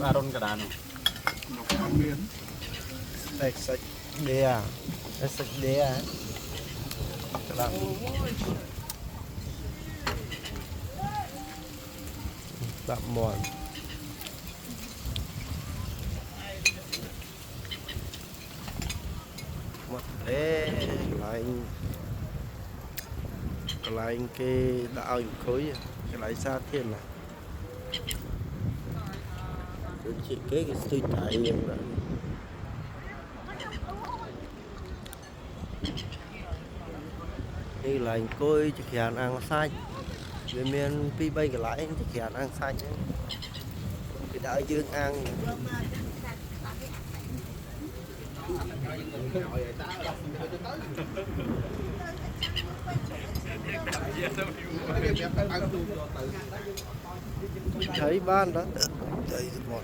Aron cả đàn sạch đè sạch đè làm tạm mòn mặt thế là anh cái đạo khối cái lái xa thiên này chị cái suy tải nhưng mà như là anh coi chỉ khả năng sai về miền pi bay cái lái chỉ khả năng sai cái đại dương ăn thấy ban đó thấy một